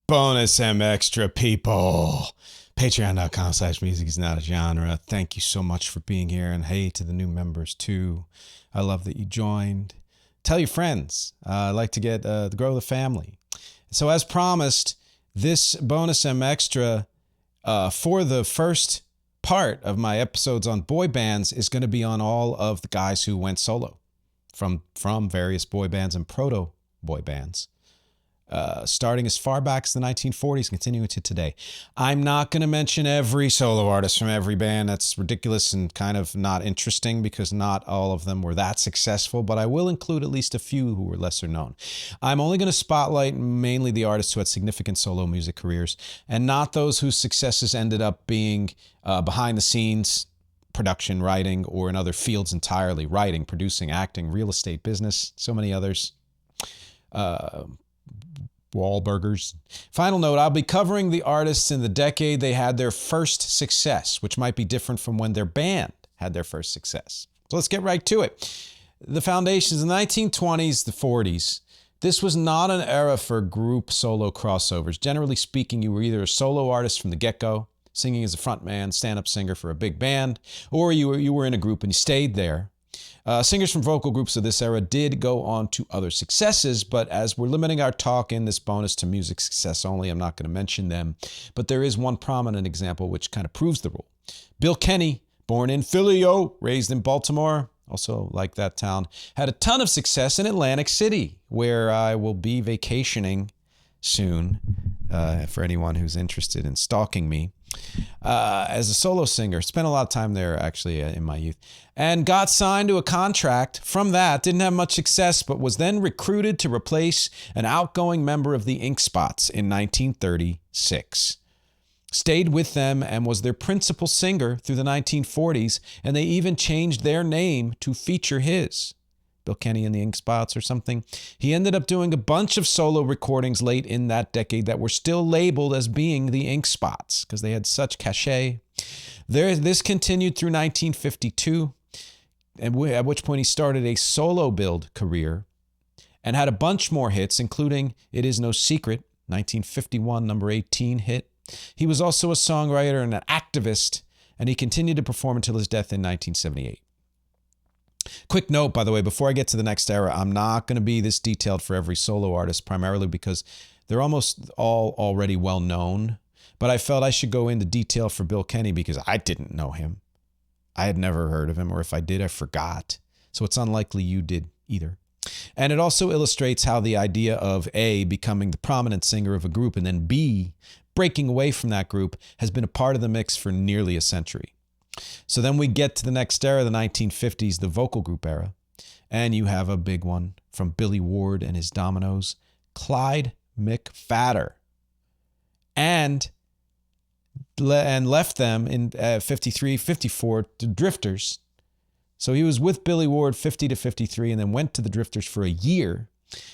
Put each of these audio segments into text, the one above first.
Bonus MxTRA people. Patreon.com/music is not a genre. Thank you so much for being here. And hey to the new members too. I love that you joined. Tell your friends. I like to get grow the family. So as promised, this bonus MxTRA for the first part of my episodes on boy bands is going to be on all of the guys who went solo from various boy bands and proto boy bands. Starting as far back as the 1940s, continuing to today. I'm not going to mention every solo artist from every band. That's ridiculous and kind of not interesting because not all of them were that successful, but I will include at least a few who were lesser known. I'm only going to spotlight mainly the artists who had significant solo music careers and not those whose successes ended up being behind the scenes, production, writing, or in other fields entirely. Writing, producing, acting, real estate, business, so many others. Wahlburgers. Final note, I'll be covering the artists in the decade they had their first success, which might be different from when their band had their first success. So let's get right to it. The foundations in the 1920s, the 40s, this was not an era for group solo crossovers. Generally speaking, you were either a solo artist from the get-go, singing as a frontman, stand-up singer for a big band, or you were in a group and you stayed there. Singers from vocal groups of this era did go on to other successes, but as we're limiting our talk in this bonus to music success only, I'm not going to mention them. But there is one prominent example which kind of proves the rule. Bill Kenny, born in Philly, raised in Baltimore, also like that town, had a ton of success in Atlantic City, where I will be vacationing soon for anyone who's interested in stalking me. As a solo singer, spent a lot of time there actually in my youth, and got signed to a contract from that. Didn't have much success, but was then recruited to replace an outgoing member of the Ink Spots in 1936. Stayed with them and was their principal singer through the 1940s, and they even changed their name to feature his. Bill Kenny and the Ink Spots or something. He ended up doing a bunch of solo recordings late in that decade that were still labeled as being the Ink Spots because they had such cachet. This continued through 1952, at which point he started a solo build career and had a bunch more hits, including It Is No Secret, 1951 number 18 hit. He was also a songwriter and an activist, and he continued to perform until his death in 1978. Quick note, by the way, before I get to the next era, I'm not going to be this detailed for every solo artist, primarily because they're almost all already well known. But I felt I should go into detail for Bill Kenny because I didn't know him. I had never heard of him, or if I did, I forgot. So it's unlikely you did either. And it also illustrates how the idea of A, becoming the prominent singer of a group, and then B, breaking away from that group has been a part of the mix for nearly a century. So then we get to the next era, the 1950s, the vocal group era. And you have a big one from Billy Ward and his Dominoes, Clyde McPhatter. And left them in 53, 54 to Drifters. So he was with Billy Ward 50 to 53 and then went to the Drifters for a year.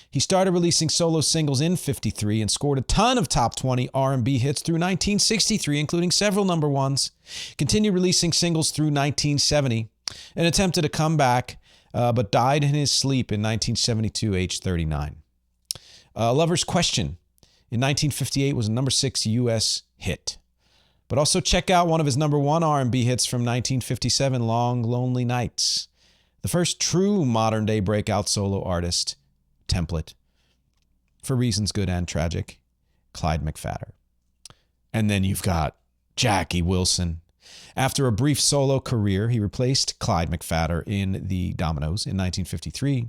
He started releasing solo singles in 53 and scored a ton of top 20 R&B hits through 1963, including several number ones. Continued releasing singles through 1970 and attempted a comeback, but died in his sleep in 1972, age 39. Lover's Question in 1958 was a number 6 U.S. hit. But also check out one of his number 1 R&B hits from 1957, Long Lonely Nights. The first true modern-day breakout solo artist template, for reasons good and tragic, Clyde McPhatter. And then you've got Jackie Wilson. After a brief solo career, he replaced Clyde McPhatter in the Dominoes in 1953,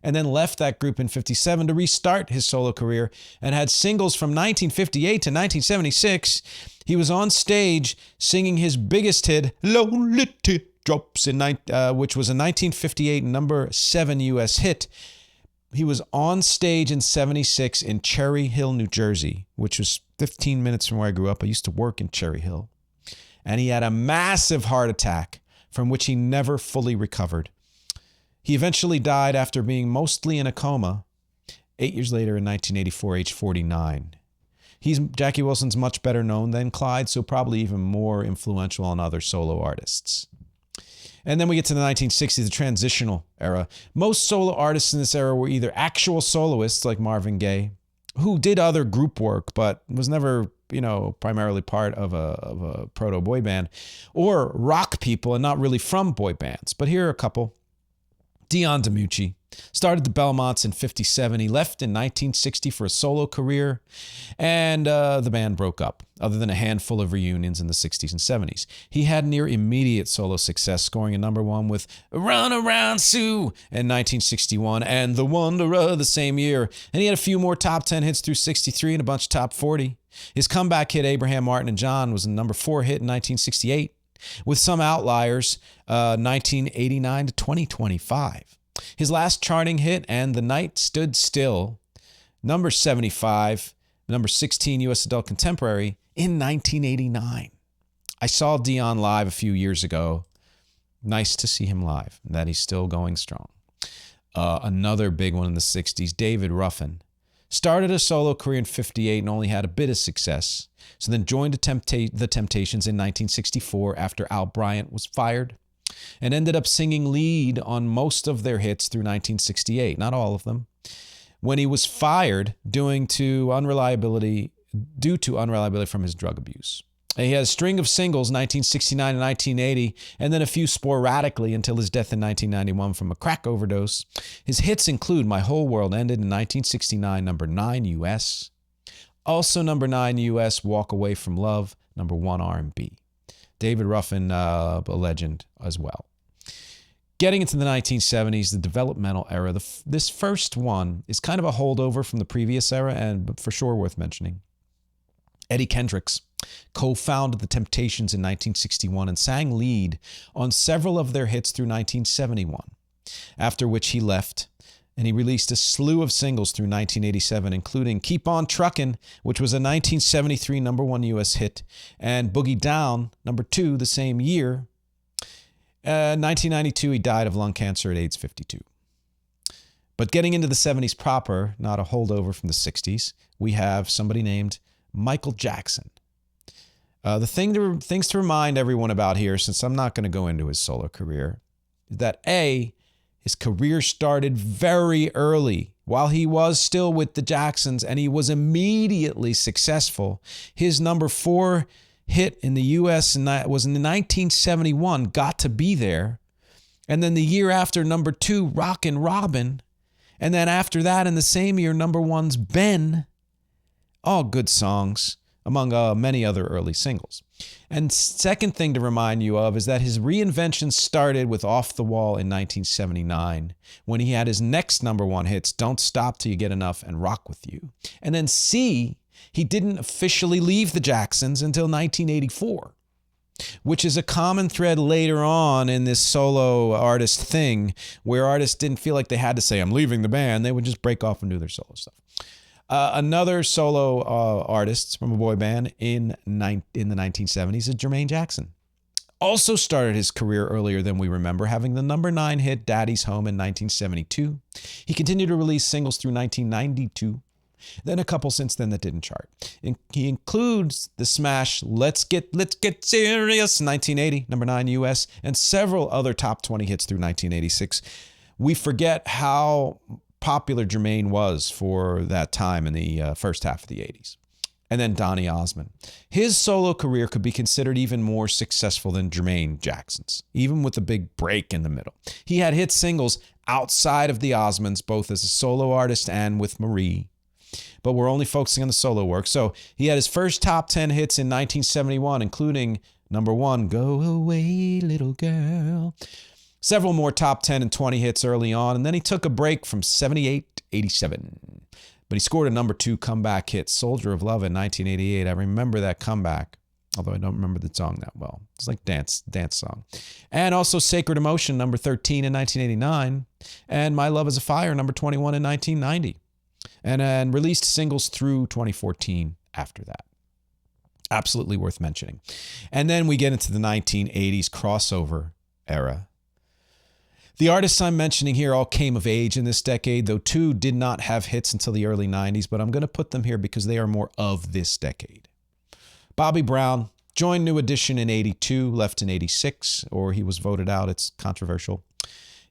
and then left that group in 57 to restart his solo career and had singles from 1958 to 1976. He was on stage singing his biggest hit, Lonely Teardrops, which was a 1958 number 7 U.S. hit. He was on stage in 76 in Cherry Hill, New Jersey, which was 15 minutes from where I grew up. I used to work in Cherry Hill. And he had a massive heart attack from which he never fully recovered. He eventually died after being mostly in a coma 8 years later in 1984, age 49. Jackie Wilson's much better known than Clyde, so probably even more influential on other solo artists. And then we get to the 1960s, the transitional era. Most solo artists in this era were either actual soloists like Marvin Gaye who did other group work, but was never, primarily part of a proto boy band, or rock people and not really from boy bands. But here are a couple. Dion DiMucci started the Belmonts in 57. He left in 1960 for a solo career, and the band broke up, other than a handful of reunions in the 60s and 70s. He had near immediate solo success, scoring a #1 with Run Around Sue in 1961 and The Wanderer the same year. And he had a few more top 10 hits through 63 and a bunch of top 40. His comeback hit, Abraham, Martin, and John, was a #4 hit in 1968. With some outliers, 1989 to 2025. His last charting hit, And the Night Stood Still, #75, #16 U.S. Adult Contemporary in 1989. I saw Dion live a few years ago. Nice to see him live, and that he's still going strong. Another big one in the 60s, David Ruffin. Started a solo career in 58 and only had a bit of success. So then joined the Temptations in 1964 after Al Bryant was fired, and ended up singing lead on most of their hits through 1968, not all of them. When he was fired due to unreliability from his drug abuse. He had a string of singles, 1969 and 1980, and then a few sporadically until his death in 1991 from a crack overdose. His hits include My Whole World Ended in 1969, #9 U.S. Also #9 U.S., Walk Away From Love, #1 R&B. David Ruffin, a legend as well. Getting into the 1970s, the developmental era, this first one is kind of a holdover from the previous era, but for sure worth mentioning. Eddie Kendricks co-founded the Temptations in 1961 and sang lead on several of their hits through 1971, after which he left, and he released a slew of singles through 1987, including Keep On Truckin', which was a 1973 #1 U.S. hit, and Boogie Down, #2 the same year. 1992, he died of lung cancer at age 52. But getting into the 70s proper, not a holdover from the 60s, we have somebody named Michael Jackson. Things to remind everyone about here, since I'm not going to go into his solo career, is that his career started very early while he was still with the Jacksons, and he was immediately successful. His #4 hit in the U.S. and that was in 1971, Got to Be There. And then the year after, #2, Rockin' Robin. And then after that, in the same year, #1's Ben. All good songs, among many other early singles. And second thing to remind you of is that his reinvention started with Off the Wall in 1979, when he had his next #1 hits, Don't Stop Till You Get Enough and Rock With You. And then C, he didn't officially leave the Jacksons until 1984, which is a common thread later on in this solo artist thing, where artists didn't feel like they had to say, I'm leaving the band. They would just break off and do their solo stuff. Another solo artist from a boy band in the 1970s is Jermaine Jackson. Also started his career earlier than we remember, having the #9 hit Daddy's Home in 1972. He continued to release singles through 1992, then a couple since then that didn't chart. He includes the smash Let's Get Serious, 1980, #9 US, and several other top 20 hits through 1986. We forget how popular Jermaine was for that time in the first half of the 80s. And then Donny Osmond. His solo career could be considered even more successful than Jermaine Jackson's, even with a big break in the middle. He had hit singles outside of the Osmonds, both as a solo artist and with Marie. But we're only focusing on the solo work. So he had his first top 10 hits in 1971, including #1, Go Away, Little Girl. Several more top 10 and 20 hits early on, and then he took a break from 78 to 87. But he scored a #2 comeback hit, Soldier of Love, in 1988. I remember that comeback, although I don't remember the song that well. It's like dance song. And also Sacred Emotion, #13 in 1989, and My Love Is a Fire, #21 in 1990. And released singles through 2014 after that. Absolutely worth mentioning. And then we get into the 1980s crossover era. The artists I'm mentioning here all came of age in this decade, though 2 did not have hits until the early 90s, but I'm going to put them here because they are more of this decade. Bobby Brown joined New Edition in 82, left in 86, or he was voted out. It's controversial.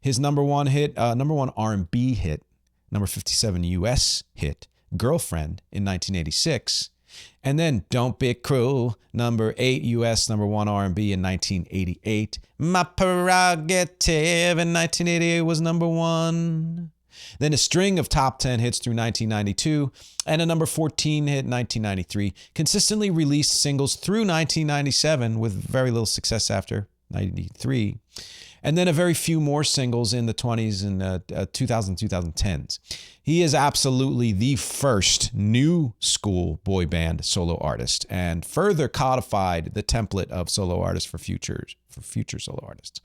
His #1 hit, #1 R&B hit, #57 US hit, Girlfriend in 1986. And then Don't Be Cruel, number 8 U.S., number 1 R&B in 1988. My Prerogative in 1988 was number 1. Then a string of top 10 hits through 1992 and a number 14 hit in 1993. Consistently released singles through 1997 with very little success after 93. And then a very few more singles in the 20s and 2010s. He is absolutely the first new school boy band solo artist and further codified the template of solo artists for future solo artists.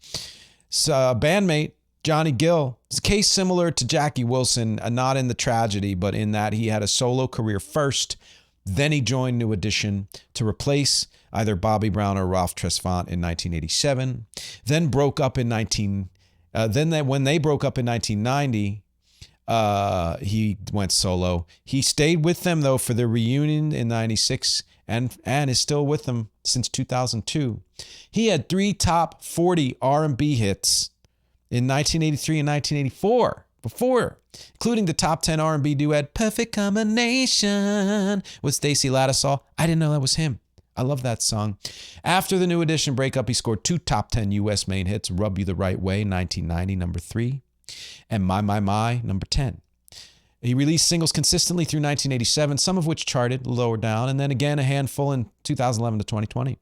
So, bandmate Johnny Gill is a case similar to Jackie Wilson, not in the tragedy, but in that he had a solo career first. Then he joined New Edition to replace either Bobby Brown or Ralph Tresvant in 1987. Then broke up in when they broke up in 1990, he went solo. He stayed with them though for their reunion in 96 and is still with them since 2002. He had 3 top 40 R&B hits in 1983 and 1984 before, including the top 10 R&B duet Perfect Combination with Stacey Lattisaw. I didn't know that was him. I love that song. After the New Edition breakup, he scored 2 top 10 U.S. main hits, Rub You the Right Way, 1990, number 3, and My, number 10. He released singles consistently through 1987, some of which charted lower down, and then again a handful in 2011 to 2020.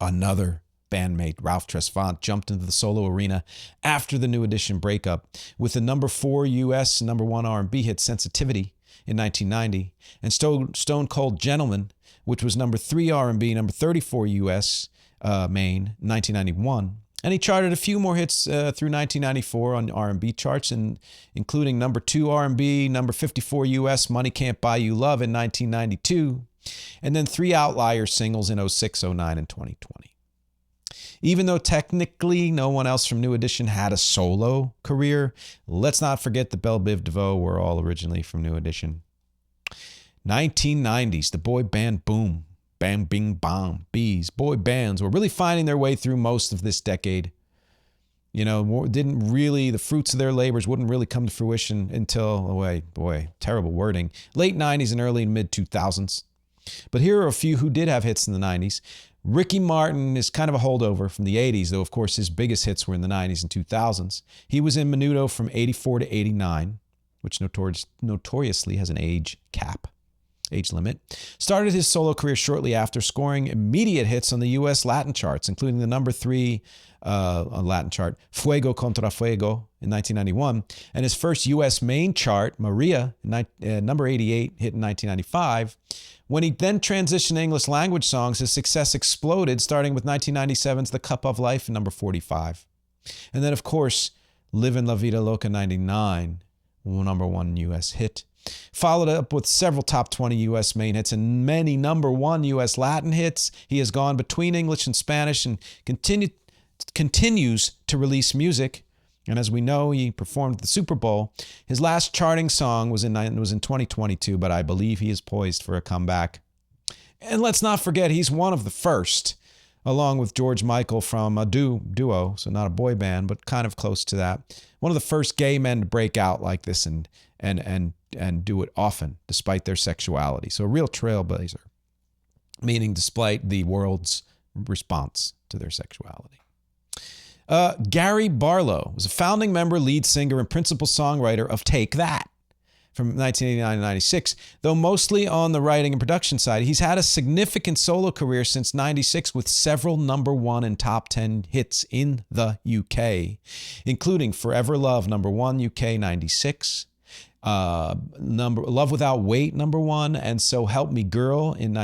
Another bandmate, Ralph Tresvant, jumped into the solo arena after the New Edition breakup with the number 4 U.S. number 1 R&B hit Sensitivity in 1990 and Stone Cold Gentleman, which was number 3 R&B, number 34 U.S. main, 1991. And he charted a few more hits through 1994 on R&B charts, including number 2 R&B, number 54 U.S. Money Can't Buy You Love in 1992, and then 3 outlier singles in 06, 09, and 2020. Even though technically no one else from New Edition had a solo career, let's not forget that Belle Biv DeVoe were all originally from New Edition. 1990s, the boy band boom. Bang, bing, bong, bees. Boy bands were really finding their way through most of this decade. You know, the fruits of their labors wouldn't really come to fruition until, terrible wording, late 90s and early and mid 2000s. But here are a few who did have hits in the 90s. Ricky Martin is kind of a holdover from the 80s, though, of course, his biggest hits were in the 90s and 2000s. He was in Menudo from 84 to 89, which notoriously has an age limit. Started his solo career shortly after, scoring immediate hits on the U.S. Latin charts, including the number 3 Latin chart, Fuego Contra Fuego in 1991, and his first U.S. main chart, Maria, number 88, hit in 1995. When he then transitioned to English language songs, his success exploded, starting with 1997's The Cup of Life, number 45. And then, of course, Livin' La Vida Loca 99, number 1 U.S. hit. Followed up with several top 20 U.S. main hits and many number 1 U.S. Latin hits. He has gone between English and Spanish and continues to release music. And as we know, he performed at the Super Bowl. His last charting song was in 2022, but I believe he is poised for a comeback. And let's not forget, he's one of the first, along with George Michael from a duo, so not a boy band, but kind of close to that. One of the first gay men to break out like this and do it often, despite their sexuality. So a real trailblazer, meaning despite the world's response to their sexuality. Gary Barlow was a founding member, lead singer, and principal songwriter of Take That from 1989 to 96. Though mostly on the writing and production side, he's had a significant solo career since 96 with several number 1 and top 10 hits in the UK, including Forever Love, number 1 UK 96, Love Without Weight, number 1, and So Help Me Girl in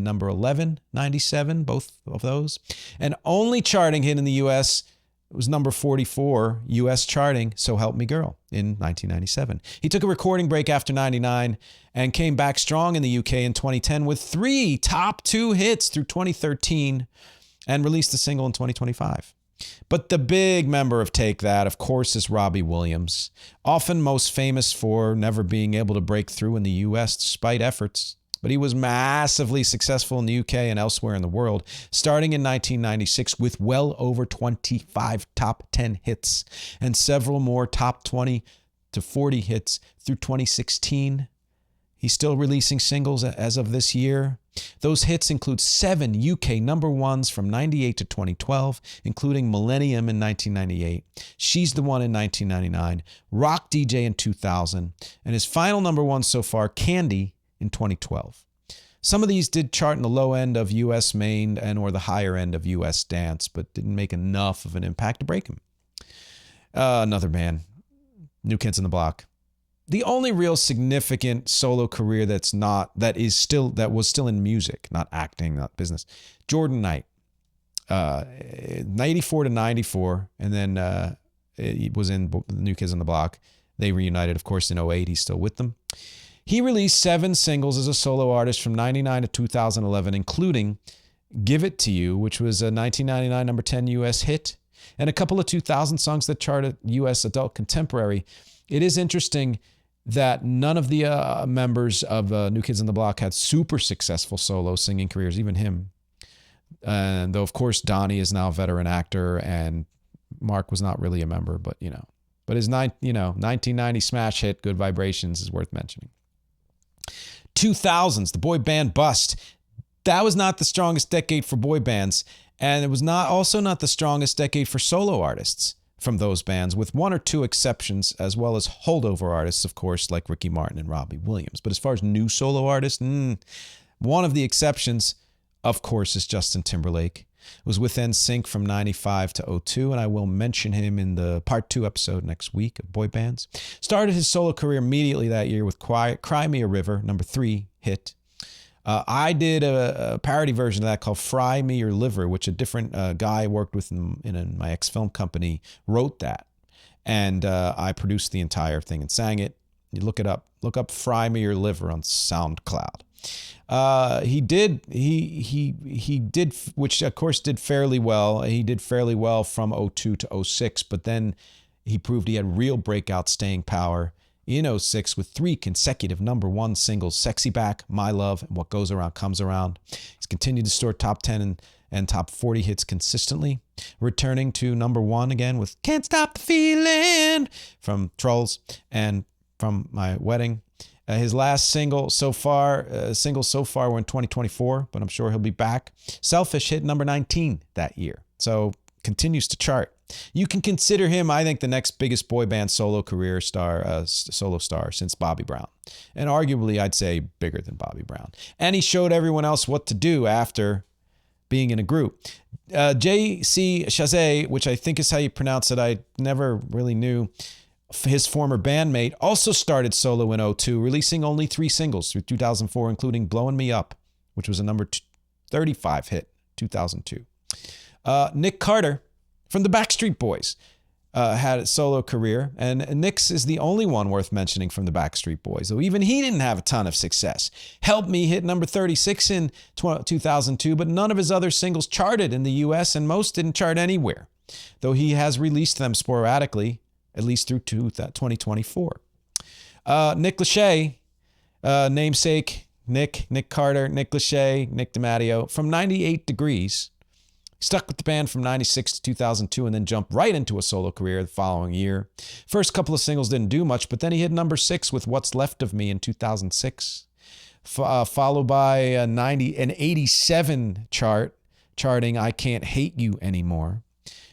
number 11, 97, both of those. And only charting hit in the US was number 44 U.S. charting, So Help Me Girl, in 1997. He took a recording break after 99 and came back strong in the UK in 2010 with 3 top 2 hits through 2013 and released a single in 2025. But the big member of Take That, of course, is Robbie Williams, often most famous for never being able to break through in the U.S. despite efforts. But he was massively successful in the UK and elsewhere in the world, starting in 1996 with well over 25 top 10 hits and several more top 20 to 40 hits through 2016 He's still releasing singles as of this year. Those hits include 7 UK number ones from 98 to 2012, including Millennium in 1998, She's the One in 1999, Rock DJ in 2000, and his final number one so far, Candy, in 2012. Some of these did chart in the low end of US main and or the higher end of US dance, but didn't make enough of an impact to break him. Another band, New Kids on the Block. The only real significant solo career that was still in music, not acting, not business. Jordan Knight, 94 to 94, and then he was in New Kids on the Block. They reunited, of course, in 08. He's still with them. He released 7 singles as a solo artist from 99 to 2011, including Give It To You, which was a 1999 number 10 U.S. hit, and a couple of 2000 songs that charted U.S. adult contemporary. It is interesting that none of the members of New Kids on the Block had super successful solo singing careers, even him. And though, of course, Donnie is now a veteran actor, and Mark was not really a member, but his 1990 smash hit, Good Vibrations, is worth mentioning. 2000s, the boy band bust. That was not the strongest decade for boy bands, and it was also not the strongest decade for solo artists from those bands, with 1 or 2 exceptions, as well as holdover artists, of course, like Ricky Martin and Robbie Williams. But as far as new solo artists, one of the exceptions, of course, is Justin Timberlake. It was with NSYNC from 95 to 02, and I will mention him in the Part 2 episode next week of boy bands. Started his solo career immediately that year with Cry Me a River, number 3 hit. I did a parody version of that called Fry Me Your Liver, which a different guy I worked with in my ex-film company wrote that. And I produced the entire thing and sang it. You look it up. Look up Fry Me Your Liver on SoundCloud. He did, which of course did fairly well. He did fairly well from 02 to 06, but then he proved he had real breakout staying power in 06 with 3 consecutive number 1 singles, Sexy Back, My Love, and What Goes Around Comes Around. He's continued to store top 10 and top 40 hits consistently, returning to number 1 again with Can't Stop the Feeling from Trolls and From My Wedding. His last single so far were in 2024, but I'm sure he'll be back. Selfish hit number 19 that year, so continues to chart. You can consider him, I think, the next biggest boy band solo star since Bobby Brown. And arguably, I'd say bigger than Bobby Brown. And he showed everyone else what to do after being in a group. J.C. Chazé, which I think is how you pronounce it, I never really knew. His former bandmate also started solo in 02, releasing only 3 singles through 2004, including Blowing Me Up, which was a number 35 hit, 2002. Nick Carter from the Backstreet Boys had a solo career, and Nick's is the only one worth mentioning from the Backstreet Boys, though even he didn't have a ton of success. Help Me hit number 36 in 2002, but none of his other singles charted in the US, and most didn't chart anywhere, though he has released them sporadically, at least through 2024. Nick Lachey, namesake, Nick Carter, Nick Lachey, Nick DiMatteo, from 98 Degrees, stuck with the band from 96 to 2002 and then jumped right into a solo career the following year. First couple of singles didn't do much, but then he hit number 6 with What's Left of Me in 2006, followed by an 87 charting I Can't Hate You Anymore.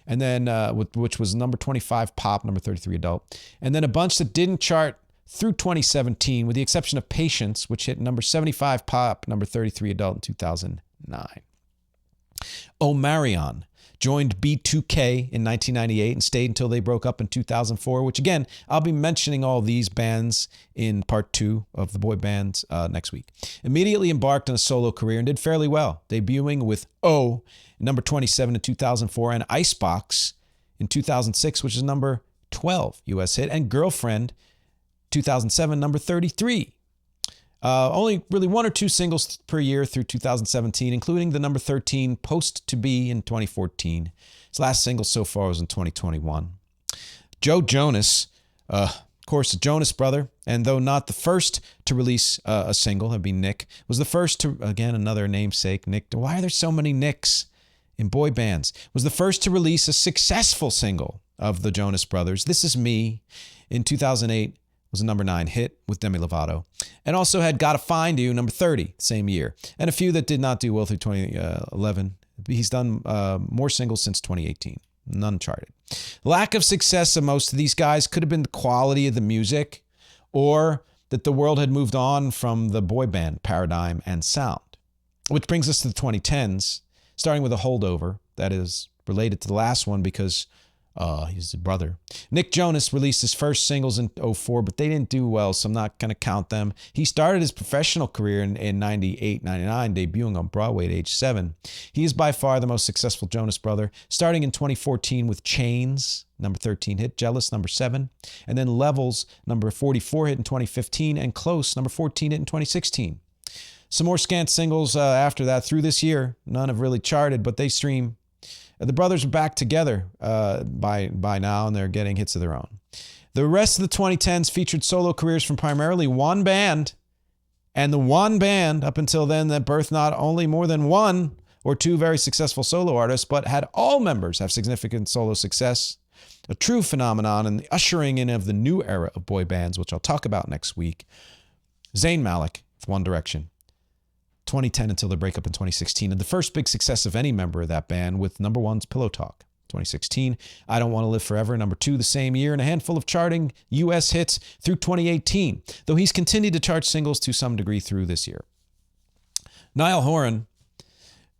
And then, which was number 25 pop, number 33 adult. And then a bunch that didn't chart through 2017, with the exception of Patience, which hit number 75 pop, number 33 adult in 2009. Omarion joined B2K in 1998 and stayed until they broke up in 2004, which again, I'll be mentioning all these bands in part 2 of the boy bands next week. Immediately embarked on a solo career and did fairly well, debuting with O, number 27 in 2004, and Icebox in 2006, which is number 12 US hit, and Girlfriend 2007, number 33. Only really 1 or 2 singles per year through 2017, including the number 13 Post to Be in 2014. His last single so far was in 2021. Joe Jonas, of course, the Jonas brother, and though not the first to release a single, that'd be Nick, was the first to, again, another namesake, Nick. Why are there so many Nicks in boy bands? Was the first to release a successful single of the Jonas brothers, This Is Me, in 2008. Was a number 9 hit with Demi Lovato. And also had Gotta Find You, number 30, same year. And a few that did not do well through 2011. He's done more singles since 2018. None charted. Lack of success of most of these guys could have been the quality of the music, or that the world had moved on from the boy band paradigm and sound. Which brings us to the 2010s, starting with a holdover that is related to the last one because he's the brother. Nick Jonas released his first singles in 2004, but they didn't do well, so I'm not going to count them. He started his professional career in 98, 99, debuting on Broadway at age 7. He is by far the most successful Jonas brother, starting in 2014 with Chains, number 13 hit, Jealous, number 7, and then Levels, number 44 hit in 2015, and Close, number 14 hit in 2016. Some more scant singles after that through this year. None have really charted, but they stream. The brothers are back together by now, and they're getting hits of their own. The rest of the 2010s featured solo careers from primarily one band, and the one band up until then that birthed not only more than one or two very successful solo artists, but had all members have significant solo success. A true phenomenon in the ushering in of the new era of boy bands, which I'll talk about next week. Zayn Malik with One Direction. 2010 until their breakup in 2016, and the first big success of any member of that band with number 1's Pillow Talk. 2016, I Don't Want to Live Forever, number 2 the same year, and a handful of charting U.S. hits through 2018, though he's continued to chart singles to some degree through this year. Niall Horan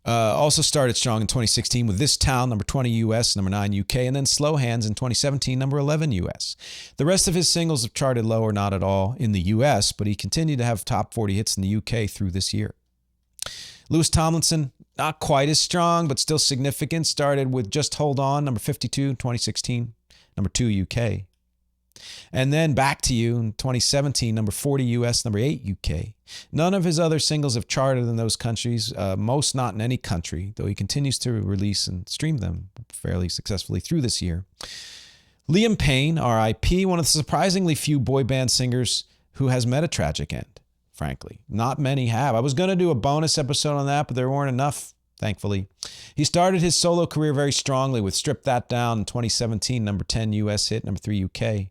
also started strong in 2016 with This Town, number 20 U.S., number 9 UK, and then Slow Hands in 2017, number 11 U.S. The rest of his singles have charted low or not at all in the U.S., but he continued to have top 40 hits in the UK through this year. Louis Tomlinson, not quite as strong, but still significant. Started with Just Hold On, number 52, 2016, number 2 UK. And then Back to You in 2017, number 40 US, number 8 UK. None of his other singles have charted in those countries, most not in any country, though he continues to release and stream them fairly successfully through this year. Liam Payne, R.I.P., one of the surprisingly few boy band singers who has met a tragic end. Frankly, not many have. I was going to do a bonus episode on that, but there weren't enough, thankfully. He started his solo career very strongly with Strip That Down in 2017, number 10 U.S. hit, number 3 UK.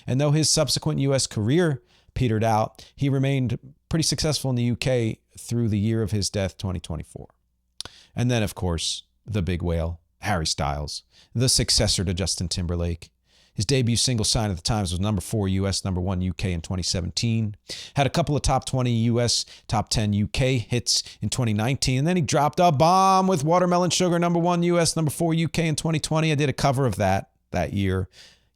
And though his subsequent U.S. career petered out, he remained pretty successful in the UK through the year of his death, 2024. And then, of course, the big whale, Harry Styles, the successor to Justin Timberlake. His debut single, Sign of the Times, was number 4 U.S., number 1 UK in 2017. Had a couple of top 20 U.S., top 10 UK hits in 2019. And then he dropped a bomb with Watermelon Sugar, number 1 U.S., number 4 UK in 2020. I did a cover of that year.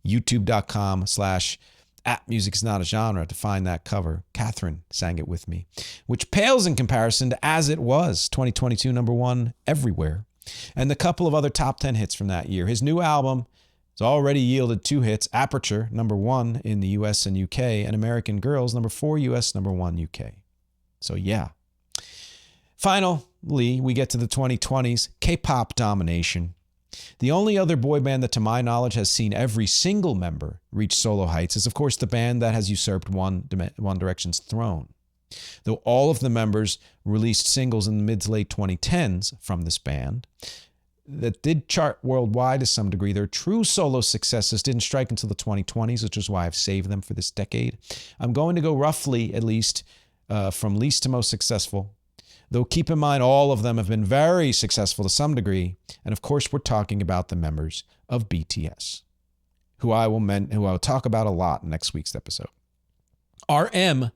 YouTube.com/@musicisnotagenre to find that cover. Catherine sang it with me, which pales in comparison to As It Was, 2022, number 1 everywhere. And the couple of other top 10 hits from that year. His new album has already yielded 2 hits, Aperture, number 1 in the US and UK, and American Girls, number 4 US, number 1 UK. So yeah. Finally, we get to the 2020s, K-pop domination. The only other boy band that, to my knowledge, has seen every single member reach solo heights is, of course, the band that has usurped One Direction's throne. Though all of the members released singles in the mid to late 2010s from this band, that did chart worldwide to some degree. Their true solo successes didn't strike until the 2020s, which is why I've saved them for this decade. I'm going to go roughly, at least, from least to most successful, though keep in mind all of them have been very successful to some degree. And of course, we're talking about the members of BTS, who I will talk about a lot in next week's episode. RM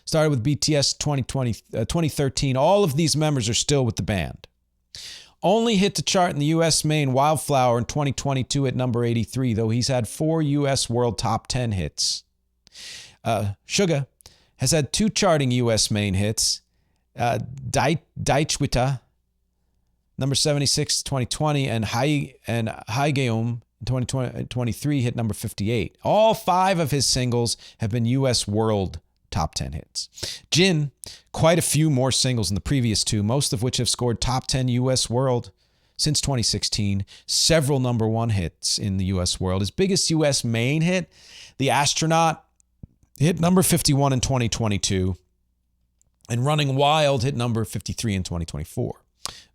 started with BTS 2013. All of these members are still with the band. Only hit the chart in the U.S. main Wildflower in 2022 at number 83, though he's had 4 U.S. World Top 10 hits. Suga has had 2 charting U.S. main hits. Daichwita, number 76, 2020, and Haigeum in 2023 hit number 58. All 5 of his singles have been U.S. World Top 10 hits. Jin, quite a few more singles than the previous 2, most of which have scored top 10 U.S. World since 2016. Several number 1 hits in the U.S. World. His biggest U.S. main hit, The Astronaut, hit number 51 in 2022. And Running Wild hit number 53 in 2024.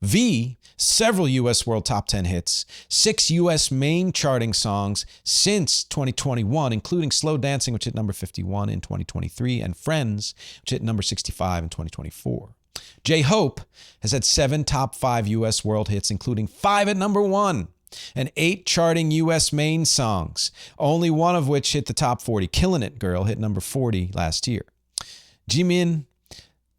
V, several U.S. World Top 10 hits, 6 U.S. main charting songs since 2021, including Slow Dancing, which hit number 51 in 2023, and Friends, which hit number 65 in 2024. J-Hope has had 7 top 5 U.S. world hits, including 5 at number 1, and 8 charting U.S. main songs, only one of which hit the top 40. Killin' It Girl hit number 40 last year. Jimin,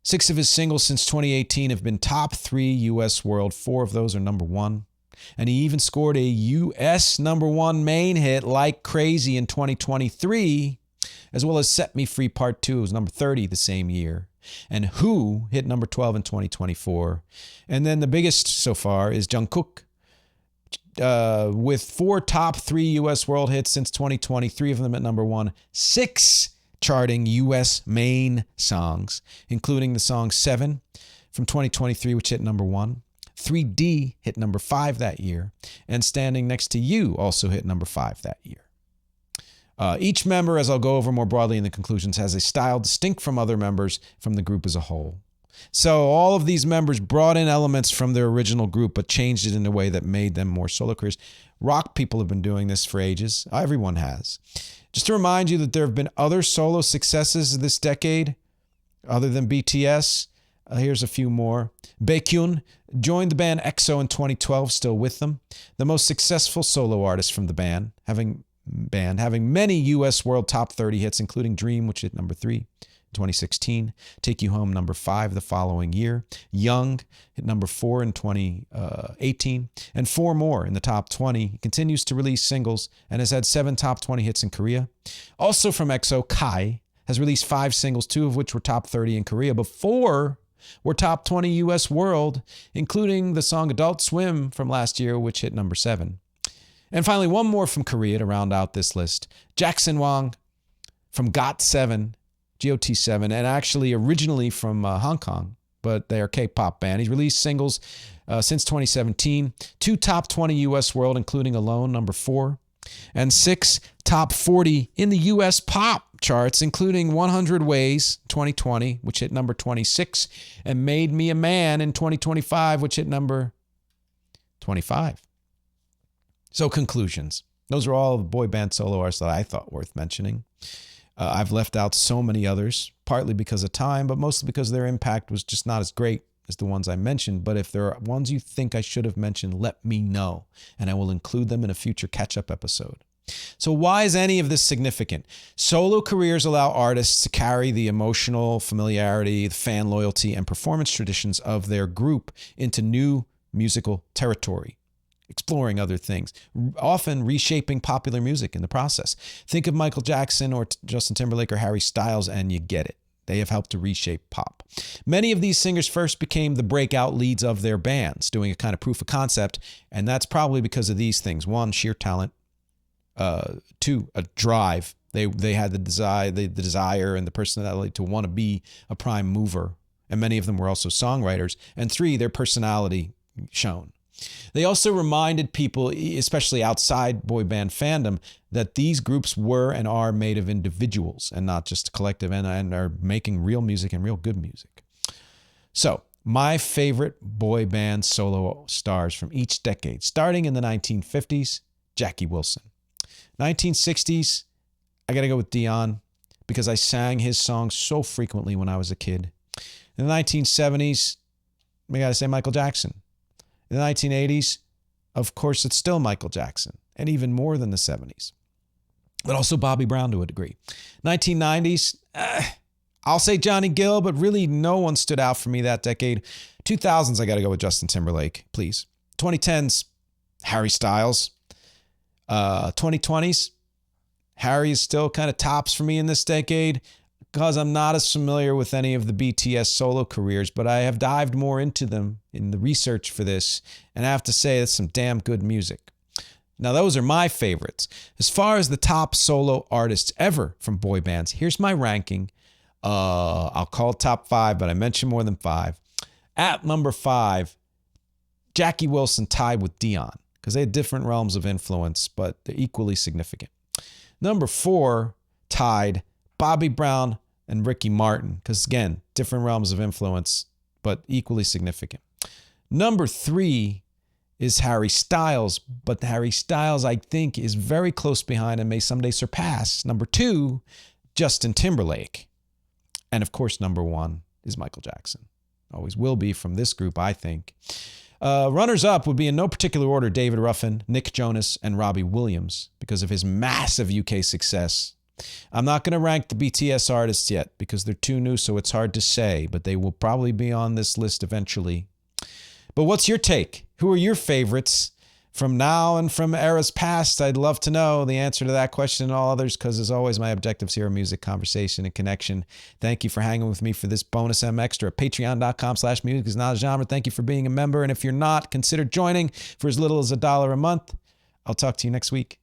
6 of his singles since 2018 have been top 3 U.S. world. 4 of those are number 1. And he even scored a U.S. number 1 main hit, Like Crazy, in 2023, as well as Set Me Free Part 2. It was number 30 the same year. And Who hit number 12 in 2024. And then the biggest so far is Jungkook, with 4 top 3 U.S. world hits since 2020, 3 of them at number 1, 6 charting U.S. main songs, including the song 7 from 2023, which hit number 1. 3D hit number 5 that year, and Standing Next to You also hit number 5 that year. Each member, as I'll go over more broadly in the conclusions, has a style distinct from other members from the group as a whole. So all of these members brought in elements from their original group, but changed it in a way that made them more solo careers. Rock people have been doing this for ages. Everyone has. Just to remind you that there have been other solo successes this decade, other than BTS. Here's a few more. Baekhyun joined the band EXO in 2012, still with them. The most successful solo artist from the band, having many U.S. World Top 30 hits, including Dream, which hit number 3 in 2016. Take You Home, number 5 the following year. Young hit number 4 in 2018. And 4 more in the top 20. He continues to release singles and has had 7 top 20 hits in Korea. Also from EXO, Kai has released 5 singles, 2 of which were top 30 in Korea, but 4 were top 20 U.S. World, including the song Adult Swim from last year, which hit number 7. And finally, one more from Korea to round out this list. Jackson Wang from GOT7, GOT7, and actually originally from Hong Kong, but they are a K-pop band. He's released singles since 2017, 2 top 20 U.S. World, including Alone, number 4, and 6 top 40 in the U.S. pop charts, including 100 Ways, 2020, which hit number 26, and Made Me a Man in 2025, which hit number 25. So conclusions. Those are all the boy band solo artists that I thought worth mentioning. I've left out so many others, partly because of time, but mostly because their impact was just not as great as the ones I mentioned. But if there are ones you think I should have mentioned, let me know, and I will include them in a future catch-up episode. So why is any of this significant? Solo careers allow artists to carry the emotional familiarity, the fan loyalty, and performance traditions of their group into new musical territory, exploring other things, often reshaping popular music in the process. Think of Michael Jackson or Justin Timberlake or Harry Styles and you get it. They have helped to reshape pop. Many of these singers first became the breakout leads of their bands, doing a kind of proof of concept, and that's probably because of these things. 1, sheer talent. 2, a drive. They had the desire and the personality to want to be a prime mover, and many of them were also songwriters. And 3, their personality shown. They also reminded people, especially outside boy band fandom, that these groups were and are made of individuals and not just a collective, and are making real music and real good music. So, my favorite boy band solo stars from each decade, starting in the 1950s, Jackie Wilson. 1960s, I got to go with Dion because I sang his songs so frequently when I was a kid. In the 1970s, I got to say Michael Jackson. In the 1980s, of course, it's still Michael Jackson, and even more than the 70s. But also Bobby Brown to a degree. 1990s, I'll say Johnny Gill, but really no one stood out for me that decade. 2000s, I got to go with Justin Timberlake, please. 2010s, Harry Styles. 2020s, Harry is still kind of tops for me in this decade because I'm not as familiar with any of the BTS solo careers, but I have dived more into them in the research for this, and I have to say it's some damn good music. Now, those are my favorites. As far as the top solo artists ever from boy bands, here's my ranking. I'll call it top 5, but I mentioned more than 5. At number 5, Jackie Wilson tied with Dion, because they had different realms of influence, but they're equally significant. Number 4, tied Bobby Brown and Ricky Martin, because again, different realms of influence, but equally significant. Number 3 is Harry Styles, but Harry Styles, I think, is very close behind and may someday surpass number 2, Justin Timberlake. And of course, number 1 is Michael Jackson. Always will be from this group, I think. Runners-up would be in no particular order David Ruffin, Nick Jonas, and Robbie Williams because of his massive UK success. I'm not going to rank the BTS artists yet because they're too new, so it's hard to say, but they will probably be on this list eventually. But what's your take? Who are your favorites from now and from eras past? I'd love to know the answer to that question and all others because, as always, my objectives here are music, conversation, and connection. Thank you for hanging with me for this bonus MxTRA. Patreon.com/music is not a genre. Thank you for being a member. And if you're not, consider joining for as little as $1 a month. I'll talk to you next week.